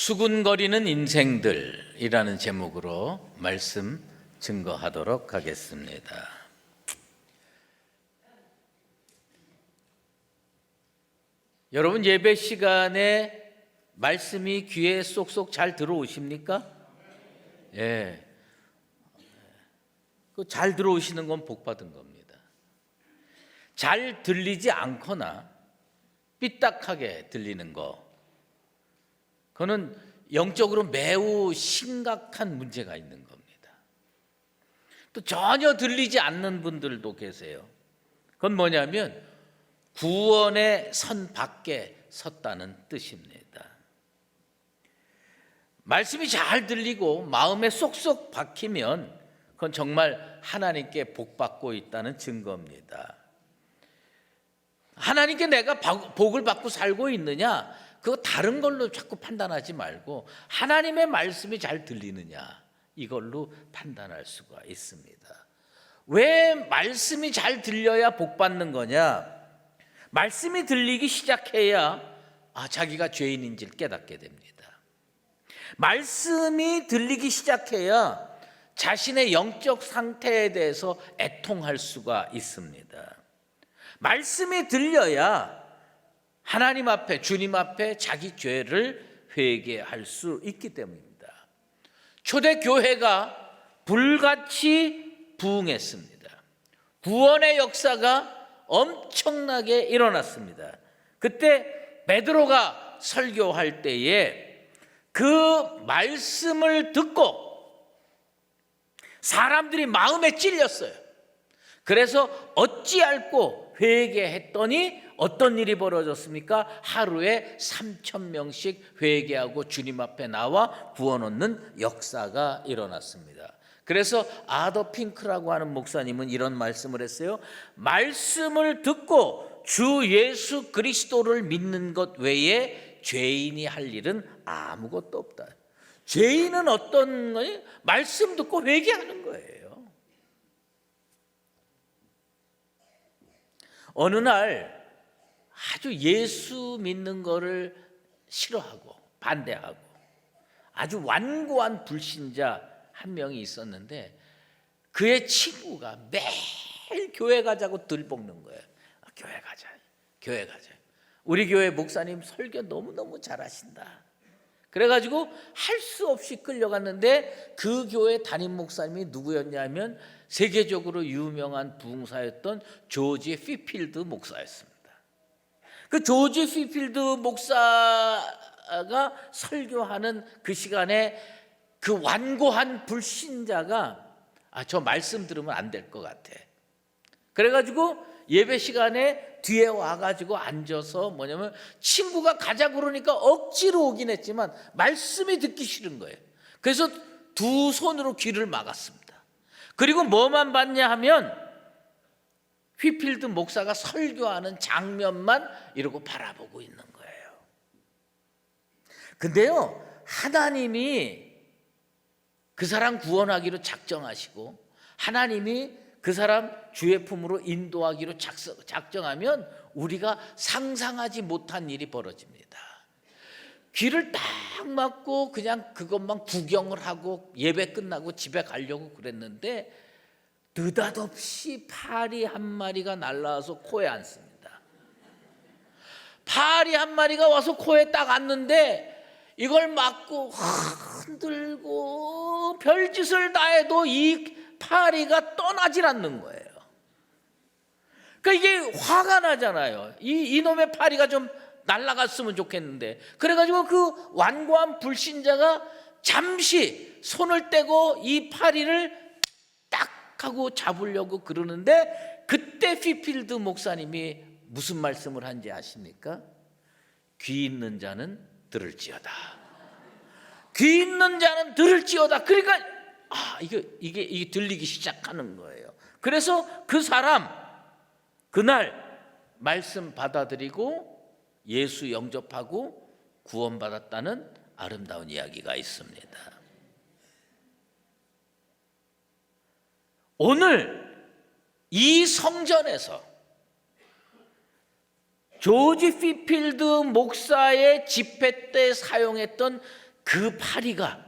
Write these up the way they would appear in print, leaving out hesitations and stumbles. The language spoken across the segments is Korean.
수군거리는 인생들이라는 제목으로 말씀 증거하도록 하겠습니다. 여러분, 예배 시간에 말씀이 귀에 쏙쏙 잘 들어오십니까? 예. 잘 들어오시는 건 복 받은 겁니다. 잘 들리지 않거나 삐딱하게 들리는 거, 그거는 영적으로 매우 심각한 문제가 있는 겁니다. 또 전혀 들리지 않는 분들도 계세요. 그건 뭐냐면 구원의 선 밖에 섰다는 뜻입니다. 말씀이 잘 들리고 마음에 쏙쏙 박히면 그건 정말 하나님께 복받고 있다는 증거입니다. 하나님께 내가 복을 받고 살고 있느냐, 그거 다른 걸로 자꾸 판단하지 말고 하나님의 말씀이 잘 들리느냐, 이걸로 판단할 수가 있습니다. 왜 말씀이 잘 들려야 복받는 거냐? 말씀이 들리기 시작해야 자기가 죄인인지를 깨닫게 됩니다. 말씀이 들리기 시작해야 자신의 영적 상태에 대해서 애통할 수가 있습니다. 말씀이 들려야 하나님 앞에, 주님 앞에 자기 죄를 회개할 수 있기 때문입니다. 초대교회가 불같이 부흥했습니다. 구원의 역사가 엄청나게 일어났습니다. 그때 베드로가 설교할 때에 그 말씀을 듣고 사람들이 마음에 찔렸어요. 그래서 어찌할꼬 회개했더니 어떤 일이 벌어졌습니까? 하루에 3,000명씩 회개하고 주님 앞에 나와 구원 얻는 역사가 일어났습니다. 그래서 아더 핑크라고 하는 목사님은 이런 말씀을 했어요. 말씀을 듣고 주 예수 그리스도를 믿는 것 외에 죄인이 할 일은 아무것도 없다. 죄인은 어떤 거예요? 말씀 듣고 회개하는 거예요. 어느 날 아주 예수 믿는 거를 싫어하고 반대하고 아주 완고한 불신자 한 명이 있었는데 그의 친구가 매일 교회 가자고 들볶는 거예요. 교회 가자, 교회 가자. 우리 교회 목사님 설교 너무너무 잘하신다. 그래가지고 할 수 없이 끌려갔는데 그 교회 담임 목사님이 누구였냐면 세계적으로 유명한 부흥사였던 조지 피필드 목사였습니다. 그 조지 피필드 목사가 설교하는 그 시간에 그 완고한 불신자가 저 말씀 들으면 안 될 것 같아. 그래가지고 예배 시간에 뒤에 와가지고 앉아서 뭐냐면 친구가 가자 그러니까 억지로 오긴 했지만 말씀이 듣기 싫은 거예요. 그래서 두 손으로 귀를 막았습니다. 그리고 뭐만 봤냐 하면 휘필드 목사가 설교하는 장면만 이러고 바라보고 있는 거예요. 근데요, 하나님이 그 사람 구원하기로 작정하시고 하나님이 그 사람 주의 품으로 인도하기로 작정하면 우리가 상상하지 못한 일이 벌어집니다. 귀를 딱 막고 그냥 그것만 구경을 하고 예배 끝나고 집에 가려고 그랬는데 느닷없이 파리 한 마리가 날라와서 코에 앉습니다. 파리 한 마리가 와서 코에 딱 앉는데 이걸 막고 흔들고 별짓을 다 해도 이 파리가 떠나질 않는 거예요. 그러니까 이게 화가 나잖아요. 이놈의 파리가 좀 날아갔으면 좋겠는데. 그래가지고 그 완고한 불신자가 잠시 손을 떼고 이 파리를 딱 하고 잡으려고 그러는데 그때 피필드 목사님이 무슨 말씀을 한지 아십니까? 귀 있는 자는 들을지어다. 귀 있는 자는 들을지어다. 그러니까 이게 들리기 시작하는 거예요. 그래서 그 사람 그날 말씀 받아들이고 예수 영접하고 구원받았다는 아름다운 이야기가 있습니다. 오늘 이 성전에서 조지 피필드 목사의 집회 때 사용했던 그 파리가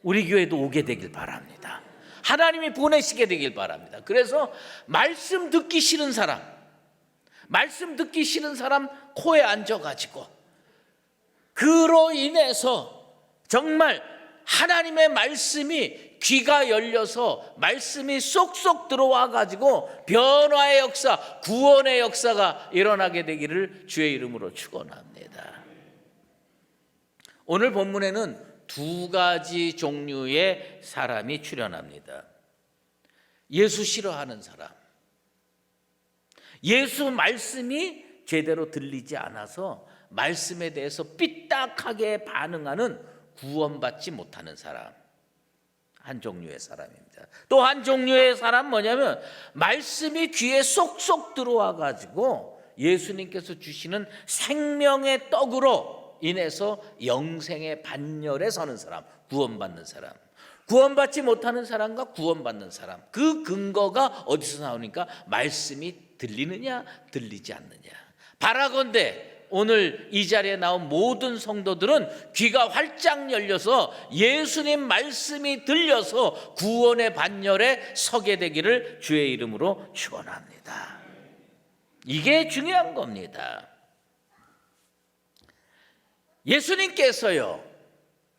우리 교회도 오게 되길 바랍니다. 하나님이 보내시게 되길 바랍니다. 그래서 말씀 듣기 싫은 사람 코에 앉아가지고 그로 인해서 정말 하나님의 말씀이 귀가 열려서 말씀이 쏙쏙 들어와 가지고 변화의 역사, 구원의 역사가 일어나게 되기를 주의 이름으로 축원합니다. 오늘 본문에는 두 가지 종류의 사람이 출현합니다. 예수 싫어하는 사람, 예수 말씀이 제대로 들리지 않아서 말씀에 대해서 삐딱하게 반응하는 구원받지 못하는 사람, 한 종류의 사람입니다. 또 한 종류의 사람 뭐냐면 말씀이 귀에 쏙쏙 들어와 가지고 예수님께서 주시는 생명의 떡으로 인해서 영생의 반열에 서는 사람, 구원받는 사람. 구원받지 못하는 사람과 구원받는 사람, 그 근거가 어디서 나오니까 말씀이 들리느냐 들리지 않느냐. 바라건대 오늘 이 자리에 나온 모든 성도들은 귀가 활짝 열려서 예수님 말씀이 들려서 구원의 반열에 서게 되기를 주의 이름으로 축원합니다. 이게 중요한 겁니다. 예수님께서요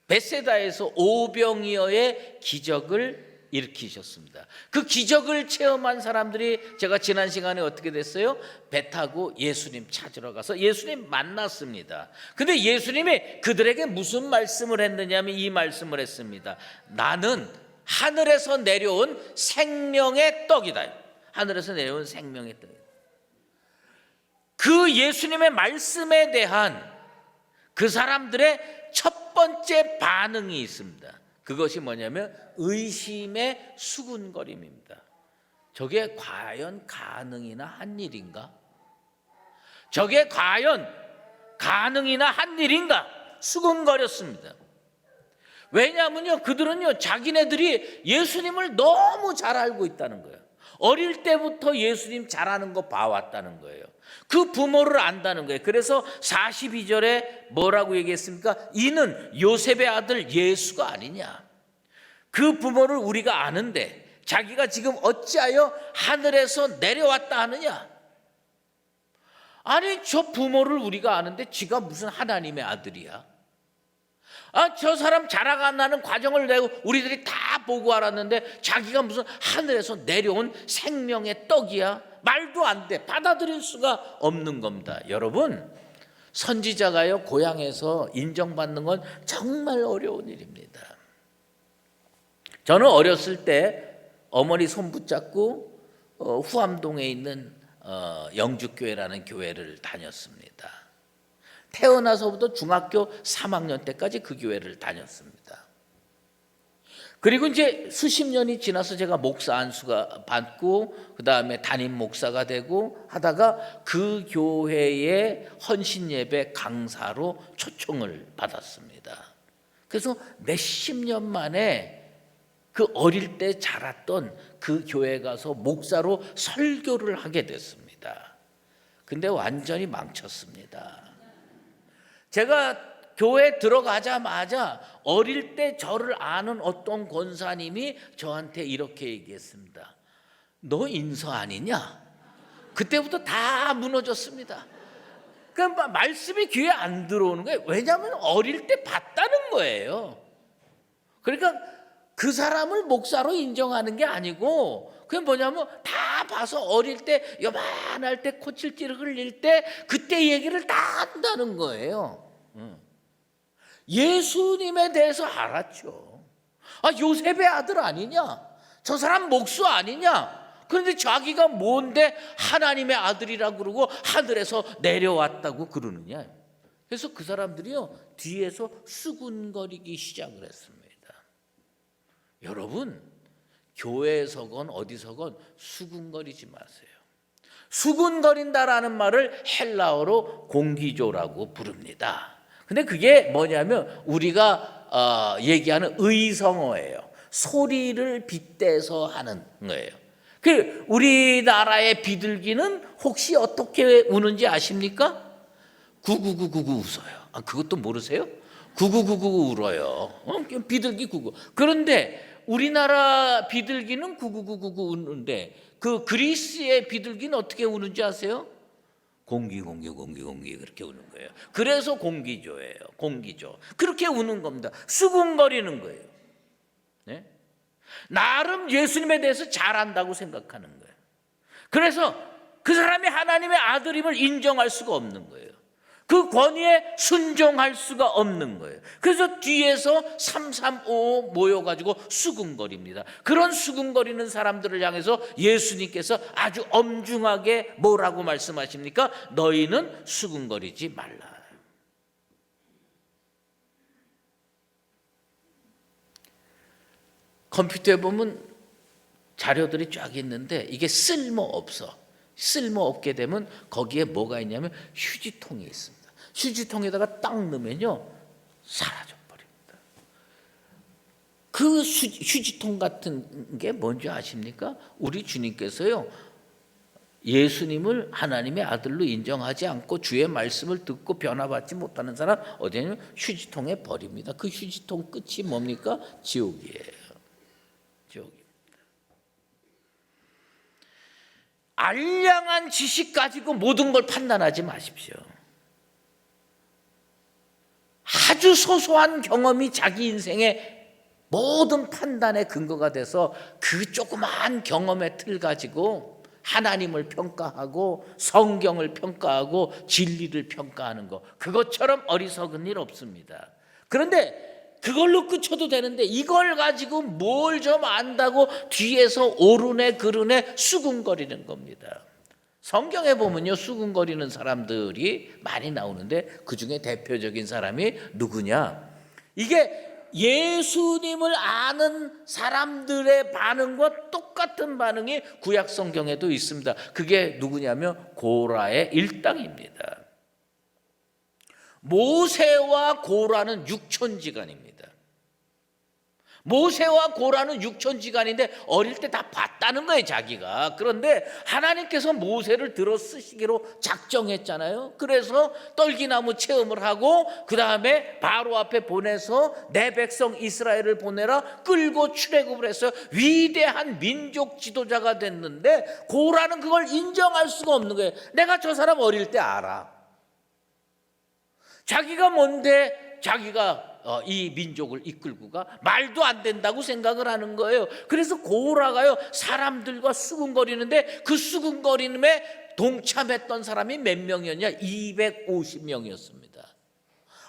벳세다에서 오병이어의 기적을 일으키셨습니다. 그 기적을 체험한 사람들이 제가 지난 시간에 어떻게 됐어요? 배 타고 예수님 찾으러 가서 예수님 만났습니다. 근데 예수님이 그들에게 무슨 말씀을 했느냐면 이 말씀을 했습니다. 나는 하늘에서 내려온 생명의 떡이다. 하늘에서 내려온 생명의 떡이다. 그 예수님의 말씀에 대한 그 사람들의 첫 번째 반응이 있습니다. 그것이 뭐냐면 의심의 수군거림입니다. 저게 과연 가능이나 한 일인가? 저게 과연 가능이나 한 일인가? 수군거렸습니다. 왜냐하면요, 그들은요 자기네들이 예수님을 너무 잘 알고 있다는 거예요. 어릴 때부터 예수님 잘하는 거 봐왔다는 거예요. 그 부모를 안다는 거예요. 그래서 42절에 뭐라고 얘기했습니까? 이는 요셉의 아들 예수가 아니냐. 그 부모를 우리가 아는데 자기가 지금 어찌하여 하늘에서 내려왔다 하느냐. 아니 저 부모를 우리가 아는데 지가 무슨 하나님의 아들이야. 저 사람 자라가는 과정을 내고 우리들이 다 보고 알았는데 자기가 무슨 하늘에서 내려온 생명의 떡이야. 말도 안 돼. 받아들일 수가 없는 겁니다. 여러분, 선지자가요 고향에서 인정받는 건 정말 어려운 일입니다. 저는 어렸을 때 어머니 손 붙잡고 후암동에 있는 영주교회라는 교회를 다녔습니다. 태어나서부터 중학교 3학년 때까지 그 교회를 다녔습니다. 그리고 이제 수십 년이 지나서 제가 목사 안수가 받고 그 다음에 담임 목사가 되고 하다가 그 교회의 헌신 예배 강사로 초청을 받았습니다. 그래서 몇십 년 만에 그 어릴 때 자랐던 그 교회 가서 목사로 설교를 하게 됐습니다. 근데 완전히 망쳤습니다. 제가 교회 들어가자마자 어릴 때 저를 아는 어떤 권사님이 저한테 이렇게 얘기했습니다. 너 인서 아니냐? 그때부터 다 무너졌습니다. 그러니까 말씀이 귀에 안 들어오는 거예요. 왜냐하면 어릴 때 봤다는 거예요. 그러니까 그 사람을 목사로 인정하는 게 아니고 그게 뭐냐면 다 봐서 어릴 때 요만할 때 코찔찔 흘릴 때 그때 얘기를 다 한다는 거예요. 예수님에 대해서 알았죠. 요셉의 아들 아니냐? 저 사람 목수 아니냐? 그런데 자기가 뭔데 하나님의 아들이라고 그러고 하늘에서 내려왔다고 그러느냐? 그래서 그 사람들이요 뒤에서 수군거리기 시작을 했습니다. 여러분, 교회에서건 어디서건 수군거리지 마세요. 수군거린다라는 말을 헬라어로 공기조라고 부릅니다. 근데 그게 뭐냐면 우리가 얘기하는 의성어예요. 소리를 빗대서 하는 거예요. 그 우리나라의 비둘기는 혹시 어떻게 우는지 아십니까? 구구구구구 웃어요. 그것도 모르세요? 구구구구 울어요. 비둘기 구구. 그런데 우리나라 비둘기는 구구구구 우는데 그 그리스의 비둘기는 어떻게 우는지 아세요? 공기 그렇게 우는 거예요. 그래서 공기조예요. 공기조. 그렇게 우는 겁니다. 수군거리는 거예요. 네? 나름 예수님에 대해서 잘 안다고 생각하는 거예요. 그래서 그 사람이 하나님의 아들임을 인정할 수가 없는 거예요. 그 권위에 순종할 수가 없는 거예요. 그래서 뒤에서 335 모여가지고 수군거립니다. 그런 수군거리는 사람들을 향해서 예수님께서 아주 엄중하게 뭐라고 말씀하십니까? 너희는 수군거리지 말라. 컴퓨터에 보면 자료들이 쫙 있는데 이게 쓸모없게 되면 거기에 뭐가 있냐면 휴지통이 있습니다. 휴지통에다가 딱 넣으면요 사라져 버립니다. 그 휴지통 같은 게 뭔지 아십니까? 우리 주님께서요 예수님을 하나님의 아들로 인정하지 않고 주의 말씀을 듣고 변화받지 못하는 사람 어디냐면 휴지통에 버립니다. 그 휴지통 끝이 뭡니까? 지옥이에요. 지옥입니다. 알량한 지식 가지고 모든 걸 판단하지 마십시오. 아주 소소한 경험이 자기 인생의 모든 판단의 근거가 돼서 그 조그마한 경험의 틀 가지고 하나님을 평가하고 성경을 평가하고 진리를 평가하는 것, 그것처럼 어리석은 일 없습니다. 그런데 그걸로 그쳐도 되는데 이걸 가지고 뭘 좀 안다고 뒤에서 오르네 그르네 수군거리는 겁니다. 성경에 보면요 수군거리는 사람들이 많이 나오는데 그중에 대표적인 사람이 누구냐? 이게 예수님을 아는 사람들의 반응과 똑같은 반응이 구약 성경에도 있습니다. 그게 누구냐면 고라의 일당입니다. 모세와 고라는 육촌지간입니다. 모세와 고라는 육촌지간인데 어릴 때 다 봤다는 거예요 자기가. 그런데 하나님께서 모세를 들어 쓰시기로 작정했잖아요. 그래서 떨기나무 체험을 하고 그 다음에 바로 앞에 보내서 내 백성 이스라엘을 보내라 끌고 출애굽을 해서 위대한 민족 지도자가 됐는데 고라는 그걸 인정할 수가 없는 거예요. 내가 저 사람 어릴 때 알아. 자기가 뭔데 자기가 이 민족을 이끌고 가 말도 안 된다고 생각을 하는 거예요. 그래서 고라가요 사람들과 수군거리는데 그 수군거림에 동참했던 사람이 몇 명이었냐? 250명이었습니다.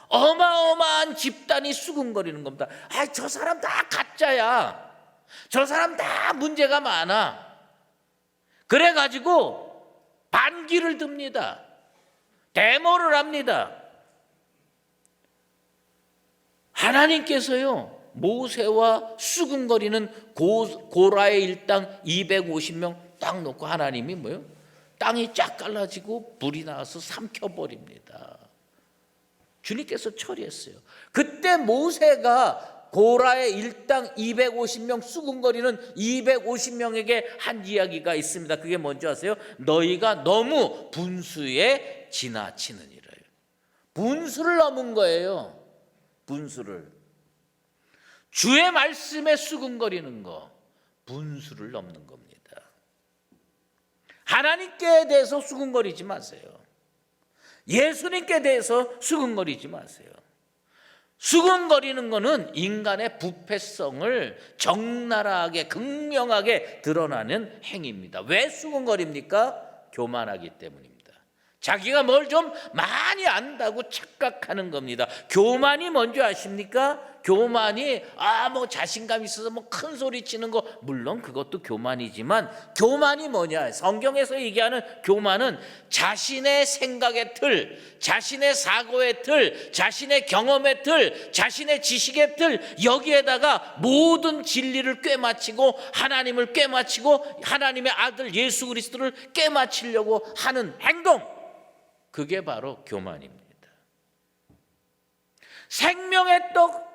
어마어마한 집단이 수군거리는 겁니다. 아, 저 사람 다 가짜야. 저 사람 다 문제가 많아. 그래가지고 반기를 듭니다. 데모를 합니다. 하나님께서요 모세와 수군거리는 고라의 일당 250명 딱 놓고 하나님이 뭐요? 땅이 쫙 갈라지고 불이 나와서 삼켜버립니다. 주님께서 처리했어요. 그때 모세가 고라의 일당 250명 수군거리는 250명에게 한 이야기가 있습니다. 그게 뭔지 아세요? 너희가 너무 분수에 지나치느니라. 분수를 넘은 거예요. 분수를. 주의 말씀에 수군거리는 거 분수를 넘는 겁니다. 하나님께 대해서 수군거리지 마세요. 예수님께 대해서 수군거리지 마세요. 수군거리는 거는 인간의 부패성을 적나라하게 극명하게 드러나는 행위입니다. 왜 수군거립니까? 교만하기 때문입니다. 자기가 뭘 좀 많이 안다고 착각하는 겁니다. 교만이 뭔지 아십니까? 교만이 뭐 자신감 있어서 뭐 큰 소리 치는 거 물론 그것도 교만이지만 교만이 뭐냐? 성경에서 얘기하는 교만은 자신의 생각의 틀, 자신의 사고의 틀, 자신의 경험의 틀, 자신의 지식의 틀 여기에다가 모든 진리를 꿰맞추고 하나님을 꿰맞추고 하나님의 아들 예수 그리스도를 꿰맞추려고 하는 행동, 그게 바로 교만입니다. 생명의 떡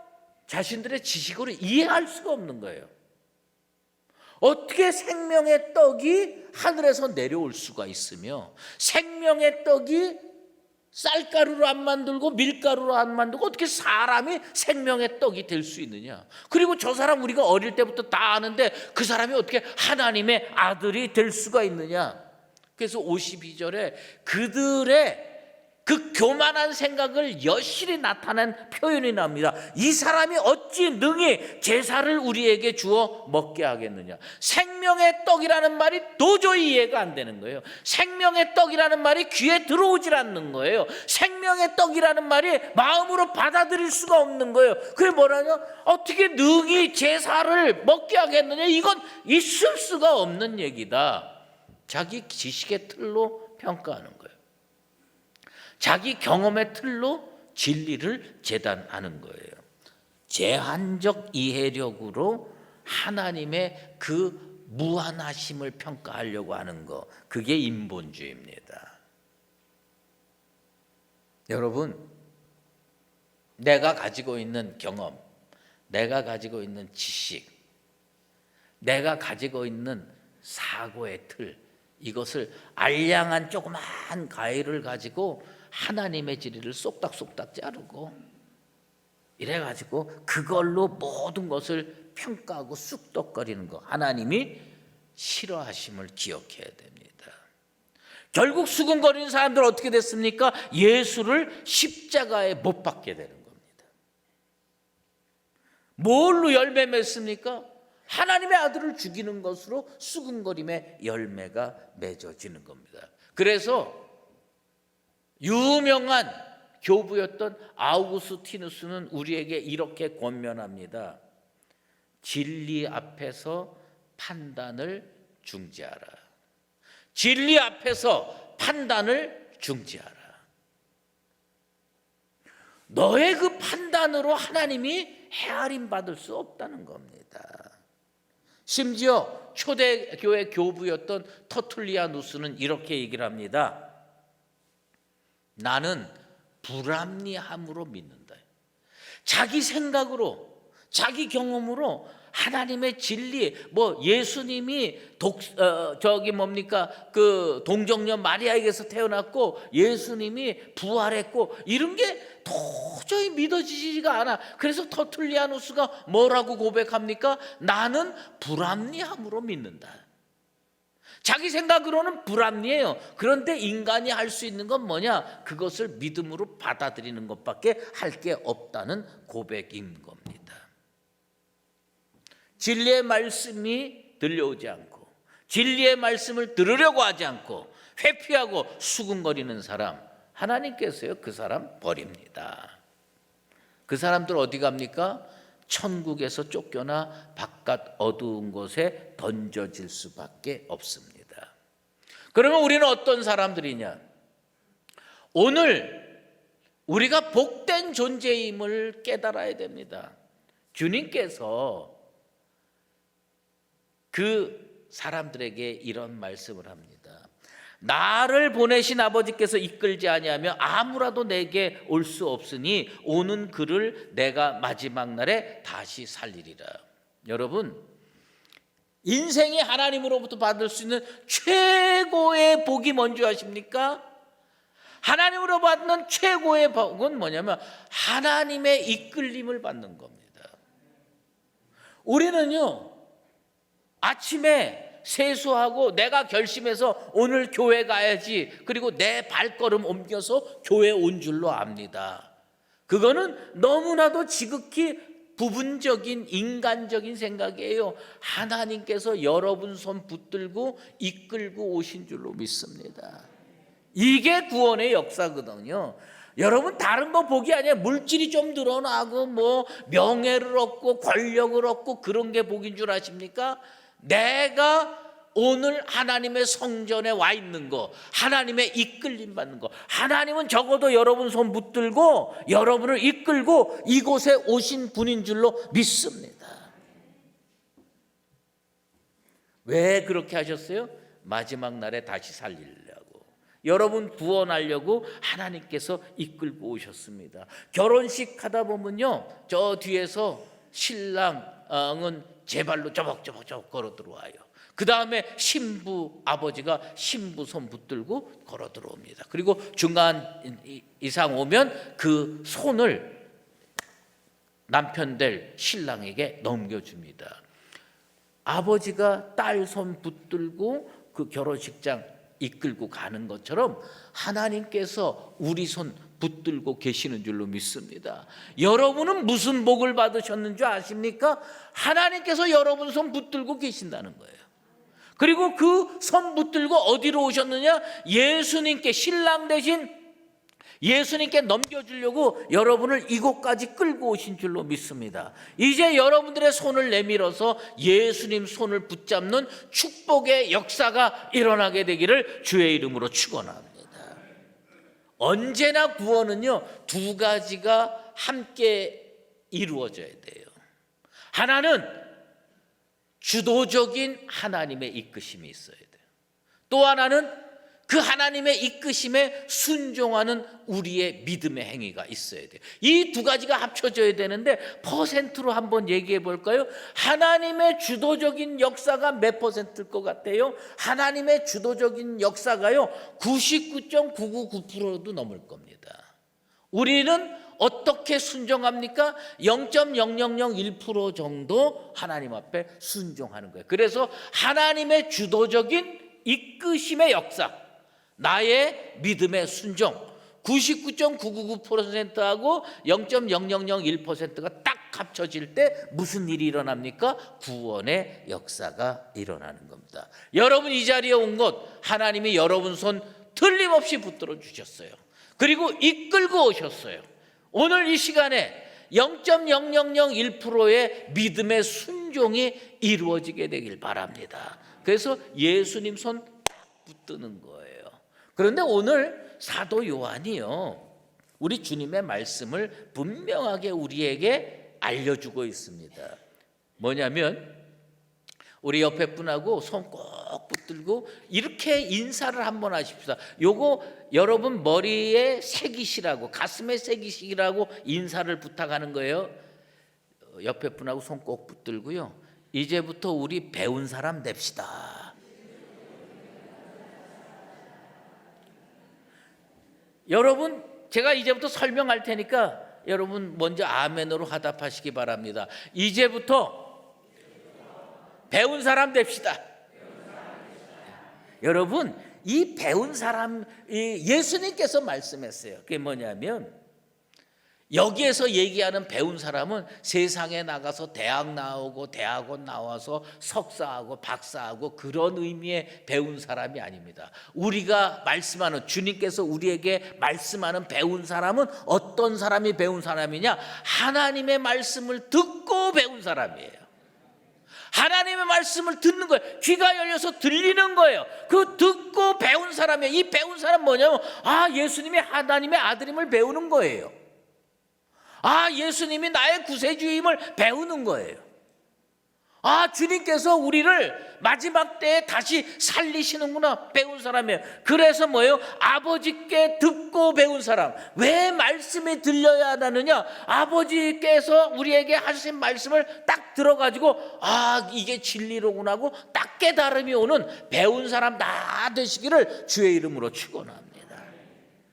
자신들의 지식으로 이해할 수가 없는 거예요. 어떻게 생명의 떡이 하늘에서 내려올 수가 있으며 생명의 떡이 쌀가루로 안 만들고 밀가루로 안 만들고 어떻게 사람이 생명의 떡이 될 수 있느냐? 그리고 저 사람 우리가 어릴 때부터 다 아는데 그 사람이 어떻게 하나님의 아들이 될 수가 있느냐? 그래서 52절에 그들의 그 교만한 생각을 여실히 나타낸 표현이 나옵니다. 이 사람이 어찌 능히 제사를 우리에게 주어 먹게 하겠느냐. 생명의 떡이라는 말이 도저히 이해가 안 되는 거예요. 생명의 떡이라는 말이 귀에 들어오질 않는 거예요. 생명의 떡이라는 말이 마음으로 받아들일 수가 없는 거예요. 그게 뭐라냐? 어떻게 능히 제사를 먹게 하겠느냐. 이건 있을 수가 없는 얘기다. 자기 지식의 틀로 평가하는 거예요. 자기 경험의 틀로 진리를 재단하는 거예요. 제한적 이해력으로 하나님의 그 무한하심을 평가하려고 하는 거, 그게 인본주의입니다. 여러분, 내가 가지고 있는 경험, 내가 가지고 있는 지식, 내가 가지고 있는 사고의 틀, 이것을 알량한 조그만 가위를 가지고 하나님의 진리를 쏙닥쏙닥 자르고 이래가지고 그걸로 모든 것을 평가하고 쑥덕거리는 거, 하나님이 싫어하심을 기억해야 됩니다. 결국 수근거리는 사람들은 어떻게 됐습니까? 예수를 십자가에 못 박게 되는 겁니다. 뭘로 열매 맺습니까? 하나님의 아들을 죽이는 것으로 수근거림의 열매가 맺어지는 겁니다. 그래서 유명한 교부였던 아우구스티누스는 우리에게 이렇게 권면합니다. 진리 앞에서 판단을 중지하라. 진리 앞에서 판단을 중지하라. 너의 그 판단으로 하나님이 헤아림 받을 수 없다는 겁니다. 심지어 초대교회 교부였던 터툴리아누스는 이렇게 얘기를 합니다. 나는 불합리함으로 믿는다. 자기 생각으로, 자기 경험으로 하나님의 진리, 뭐 예수님이 그 동정녀 마리아에게서 태어났고 예수님이 부활했고 이런 게 도저히 믿어지지가 않아. 그래서 터툴리아누스가 뭐라고 고백합니까? 나는 불합리함으로 믿는다. 자기 생각으로는 불합리해요. 그런데 인간이 할 수 있는 건 뭐냐? 그것을 믿음으로 받아들이는 것밖에 할 게 없다는 고백인 겁니다. 진리의 말씀이 들려오지 않고 진리의 말씀을 들으려고 하지 않고 회피하고 수군거리는 사람, 하나님께서요 그 사람 버립니다. 그 사람들 어디 갑니까? 천국에서 쫓겨나 바깥 어두운 곳에 던져질 수밖에 없습니다. 그러면 우리는 어떤 사람들이냐? 오늘 우리가 복된 존재임을 깨달아야 됩니다. 주님께서 그 사람들에게 이런 말씀을 합니다. 나를 보내신 아버지께서 이끌지 아니하며 아무라도 내게 올 수 없으니 오는 그를 내가 마지막 날에 다시 살리리라. 여러분, 인생이 하나님으로부터 받을 수 있는 최고의 복이 뭔지 아십니까? 하나님으로 받는 최고의 복은 뭐냐면 하나님의 이끌림을 받는 겁니다. 우리는요 아침에 세수하고 내가 결심해서 오늘 교회 가야지, 그리고 내 발걸음 옮겨서 교회 온 줄로 압니다. 그거는 너무나도 지극히 부분적인 인간적인 생각이에요. 하나님께서 여러분 손 붙들고 이끌고 오신 줄로 믿습니다. 이게 구원의 역사거든요. 여러분, 다른 거 복이 아니라 물질이 좀 늘어나고 뭐 명예를 얻고 권력을 얻고 그런 게 복인 줄 아십니까? 내가 오늘 하나님의 성전에 와 있는 거, 하나님의 이끌림 받는 거, 하나님은 적어도 여러분 손 붙들고 여러분을 이끌고 이곳에 오신 분인 줄로 믿습니다. 왜 그렇게 하셨어요? 마지막 날에 다시 살리려고, 여러분 구원하려고 하나님께서 이끌고 오셨습니다. 결혼식 하다 보면요 저 뒤에서 신랑은 제 발로 저벅저벅 걸어 들어와요. 그 다음에 신부 아버지가 신부 손 붙들고 걸어 들어옵니다. 그리고 중간 이상 오면 그 손을 남편 될 신랑에게 넘겨줍니다. 아버지가 딸 손 붙들고 그 결혼식장 이끌고 가는 것처럼 하나님께서 우리 손 붙들고 계시는 줄로 믿습니다. 여러분은 무슨 복을 받으셨는 줄 아십니까? 하나님께서 여러분 손 붙들고 계신다는 거예요. 그리고 그 손 붙들고 어디로 오셨느냐? 예수님께, 신랑 대신 예수님께 넘겨주려고 여러분을 이곳까지 끌고 오신 줄로 믿습니다. 이제 여러분들의 손을 내밀어서 예수님 손을 붙잡는 축복의 역사가 일어나게 되기를 주의 이름으로 축원합니다. 언제나 구원은요, 두 가지가 함께 이루어져야 돼요. 하나는 주도적인 하나님의 이끄심이 있어야 돼요. 또 하나는 그 하나님의 이끄심에 순종하는 우리의 믿음의 행위가 있어야 돼요. 이 두 가지가 합쳐져야 되는데 퍼센트로 한번 얘기해 볼까요? 하나님의 주도적인 역사가 몇 퍼센트일 것 같아요? 하나님의 주도적인 역사가요 99.999%도 넘을 겁니다. 우리는 어떻게 순종합니까? 0.0001% 정도 하나님 앞에 순종하는 거예요. 그래서 하나님의 주도적인 이끄심의 역사, 나의 믿음의 순종, 99.999%하고 0.0001%가 딱 합쳐질 때 무슨 일이 일어납니까? 구원의 역사가 일어나는 겁니다. 여러분 이 자리에 온 것 하나님이 여러분 손 틀림없이 붙들어 주셨어요. 그리고 이끌고 오셨어요. 오늘 이 시간에 0.0001%의 믿음의 순종이 이루어지게 되길 바랍니다. 그래서 예수님 손 붙드는 거예요. 그런데 오늘 사도 요한이요, 우리 주님의 말씀을 분명하게 우리에게 알려주고 있습니다. 뭐냐면 우리 옆에 분하고 손 꼭 붙들고 이렇게 인사를 한번 하십시다. 요거 여러분 머리에 새기시라고, 가슴에 새기시라고 인사를 부탁하는 거예요. 옆에 분하고 손 꼭 붙들고요, 이제부터 우리 배운 사람 됩시다. 여러분 제가 이제부터 설명할 테니까 여러분 먼저 아멘으로 화답하시기 바랍니다. 이제부터 배운 사람 됩시다. 여러분 이 배운 사람, 예수님께서 말씀했어요. 그게 뭐냐면 여기에서 얘기하는 배운 사람은 세상에 나가서 대학 나오고 대학원 나와서 석사하고 박사하고 그런 의미의 배운 사람이 아닙니다. 우리가 말씀하는, 주님께서 우리에게 말씀하는 배운 사람은 어떤 사람이 배운 사람이냐? 하나님의 말씀을 듣고 배운 사람이에요. 하나님의 말씀을 듣는 거예요. 귀가 열려서 들리는 거예요. 그 듣고 배운 사람이에요. 이 배운 사람 뭐냐면 예수님이 하나님의 아들임을 배우는 거예요. 예수님이 나의 구세주임을 배우는 거예요. 주님께서 우리를 마지막 때에 다시 살리시는구나, 배운 사람이에요. 그래서 뭐예요? 아버지께 듣고 배운 사람. 왜 말씀이 들려야 하느냐? 아버지께서 우리에게 하신 말씀을 딱 들어가지고 이게 진리로구나 하고 딱 깨달음이 오는 배운 사람 다 되시기를 주의 이름으로 축원합니다.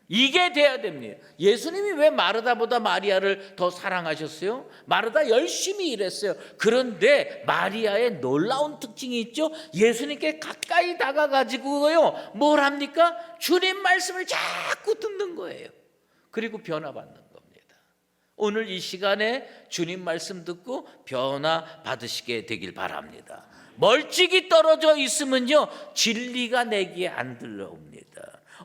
이게 돼야 됩니다. 예수님이 왜 마르다보다 마리아를 더 사랑하셨어요? 마르다 열심히 일했어요. 그런데 마리아의 놀라운 특징이 있죠. 예수님께 가까이 다가가지고요, 뭘 합니까? 주님 말씀을 자꾸 듣는 거예요. 그리고 변화받는 겁니다. 오늘 이 시간에 주님 말씀 듣고 변화 받으시게 되길 바랍니다. 멀찍이 떨어져 있으면요 진리가 내게 안 들려옵니다.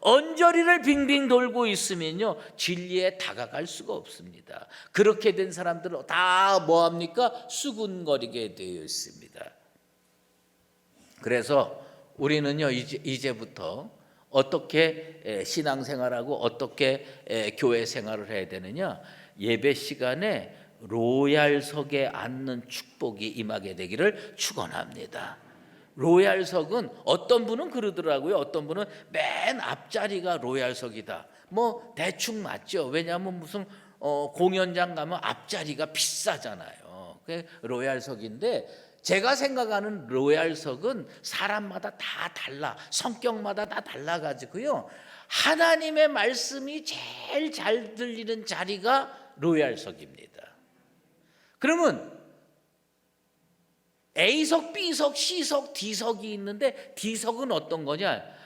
언저리를 빙빙 돌고 있으면요 진리에 다가갈 수가 없습니다. 그렇게 된 사람들은 다 뭐합니까? 수군거리게 되어 있습니다. 그래서 우리는요 이제부터 어떻게 신앙생활하고 어떻게 교회 생활을 해야 되느냐? 예배 시간에 로얄석에 앉는 축복이 임하게 되기를 축원합니다. 로얄석은 어떤 분은 그러더라고요. 어떤 분은 맨 앞자리가 로얄석이다. 뭐 대충 맞죠. 왜냐하면 무슨 공연장 가면 앞자리가 비싸잖아요. 그게 로얄석인데, 제가 생각하는 로얄석은 사람마다 다 달라, 성격마다 다 달라가지고요, 하나님의 말씀이 제일 잘 들리는 자리가 로얄석입니다. 그러면 A석, B석, C석, D석이 있는데, D석은 어떤 거냐?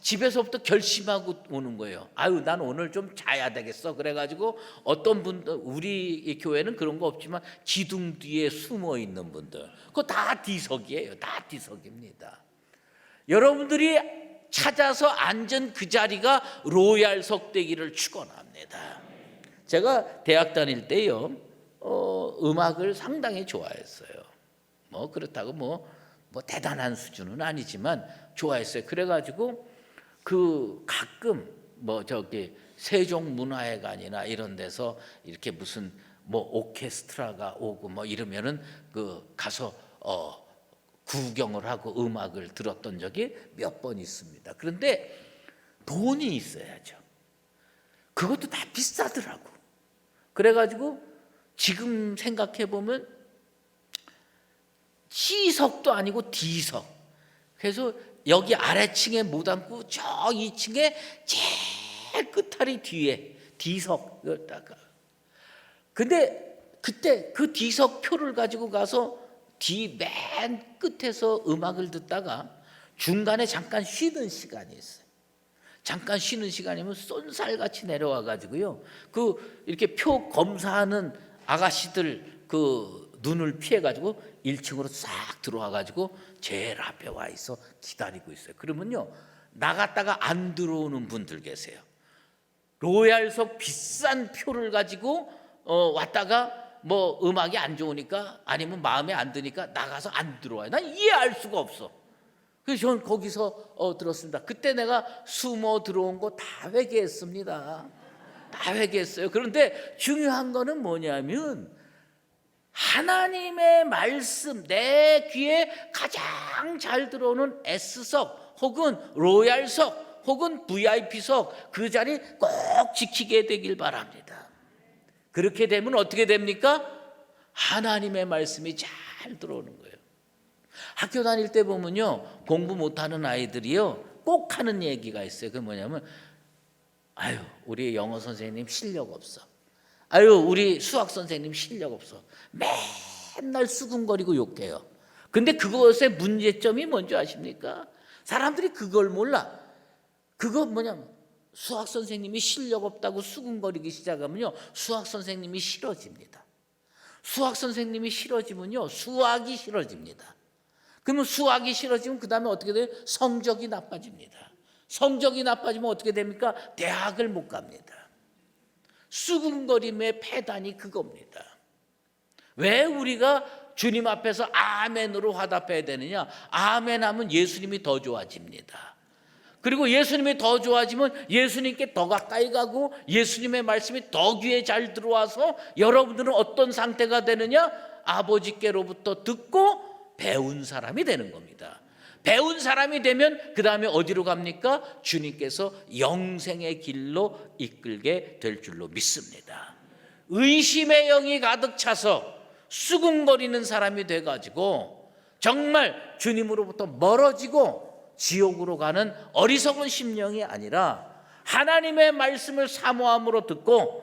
집에서부터 결심하고 오는 거예요. 아유, 난 오늘 좀 자야 되겠어. 그래가지고 어떤 분들, 우리 교회는 그런 거 없지만 기둥 뒤에 숨어 있는 분들, 그거 다 D석이에요. 다 D석입니다. 여러분들이 찾아서 앉은 그 자리가 로얄석 되기를 축원합니다. 제가 대학 다닐 때요, 음악을 상당히 좋아했어요. 뭐 그렇다고 뭐 대단한 수준은 아니지만 좋아했어요. 그래가지고 그 가끔 뭐 저기 세종문화회관이나 이런 데서 이렇게 무슨 뭐 오케스트라가 오고 뭐 이러면은 그 가서 구경을 하고 음악을 들었던 적이 몇 번 있습니다. 그런데 돈이 있어야죠. 그것도 다 비싸더라고. 그래가지고 지금 생각해 보면 C석도 아니고 D석. 그래서 여기 아래층에 못 앉고 저 2층에 제일 끝다리 뒤에 D석이었다가, 근데 그때 그 D석 표를 가지고 가서 D 맨 끝에서 음악을 듣다가 중간에 잠깐 쉬는 시간이 있어요. 잠깐 쉬는 시간이면 쏜살같이 내려와 가지고요, 그 이렇게 표 검사하는 아가씨들 그 눈을 피해 가지고 1층으로 싹 들어와 가지고 제일 앞에 와 있어 기다리고 있어요. 그러면요, 나갔다가 안 들어오는 분들 계세요. 로얄석 비싼 표를 가지고 왔다가 뭐 음악이 안 좋으니까 아니면 마음에 안 드니까 나가서 안 들어와요. 난 이해할 수가 없어. 그래서 저는 거기서 들었습니다. 그때 내가 숨어 들어온 거 다 회개했습니다. 다 회개했어요. 그런데 중요한 거는 뭐냐면, 하나님의 말씀 내 귀에 가장 잘 들어오는 S석 혹은 로얄석 혹은 VIP석, 그 자리 꼭 지키게 되길 바랍니다. 그렇게 되면 어떻게 됩니까? 하나님의 말씀이 잘 들어오는 거예요. 학교 다닐 때 보면요, 공부 못하는 아이들이요 꼭 하는 얘기가 있어요. 그게 뭐냐면, 아유, 우리 영어 선생님 실력 없어. 아유, 우리 수학 선생님 실력 없어. 맨날 수근거리고 욕해요. 근데 그것의 문제점이 뭔지 아십니까? 사람들이 그걸 몰라. 그거 뭐냐면, 수학 선생님이 실력 없다고 수근거리기 시작하면요, 수학 선생님이 싫어집니다. 수학 선생님이 싫어지면요, 수학이 싫어집니다. 그러면 수학이 싫어지면 그 다음에 어떻게 돼요? 성적이 나빠집니다. 성적이 나빠지면 어떻게 됩니까? 대학을 못 갑니다. 수근거림의 폐단이 그겁니다. 왜 우리가 주님 앞에서 아멘으로 화답해야 되느냐? 아멘하면 예수님이 더 좋아집니다. 그리고 예수님이 더 좋아지면 예수님께 더 가까이 가고 예수님의 말씀이 더 귀에 잘 들어와서 여러분들은 어떤 상태가 되느냐? 아버지께로부터 듣고 배운 사람이 되는 겁니다. 배운 사람이 되면 그 다음에 어디로 갑니까? 주님께서 영생의 길로 이끌게 될 줄로 믿습니다. 의심의 영이 가득 차서 수군거리는 사람이 돼가지고 정말 주님으로부터 멀어지고 지옥으로 가는 어리석은 심령이 아니라 하나님의 말씀을 사모함으로 듣고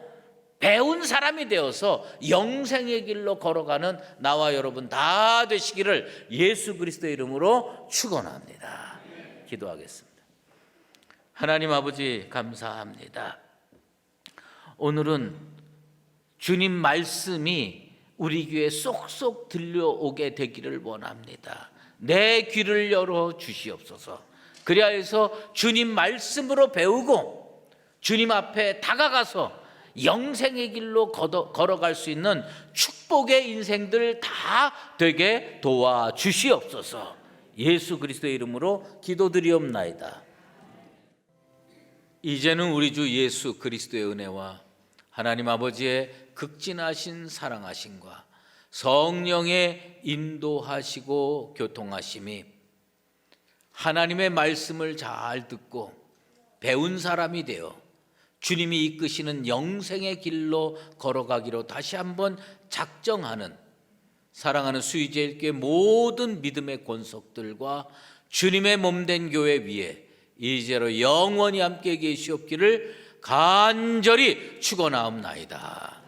배운 사람이 되어서 영생의 길로 걸어가는 나와 여러분 다 되시기를 예수 그리스도의 이름으로 축원합니다. 기도하겠습니다. 하나님 아버지, 감사합니다. 오늘은 주님 말씀이 우리 귀에 쏙쏙 들려오게 되기를 원합니다. 내 귀를 열어 주시옵소서. 그리하여서 주님 말씀으로 배우고 주님 앞에 다가가서 영생의 길로 걸어갈 수 있는 축복의 인생들 다 되게 도와주시옵소서. 예수 그리스도의 이름으로 기도드리옵나이다. 이제는 우리 주 예수 그리스도의 은혜와 하나님 아버지의 극진하신 사랑하심과 성령의 인도하시고 교통하심이 하나님의 말씀을 잘 듣고 배운 사람이 되어 주님이 이끄시는 영생의 길로 걸어가기로 다시 한번 작정하는 사랑하는 수의제일교회 모든 믿음의 권속들과 주님의 몸된 교회 위에 이제로 영원히 함께 계시옵기를 간절히 축원하옵나이다.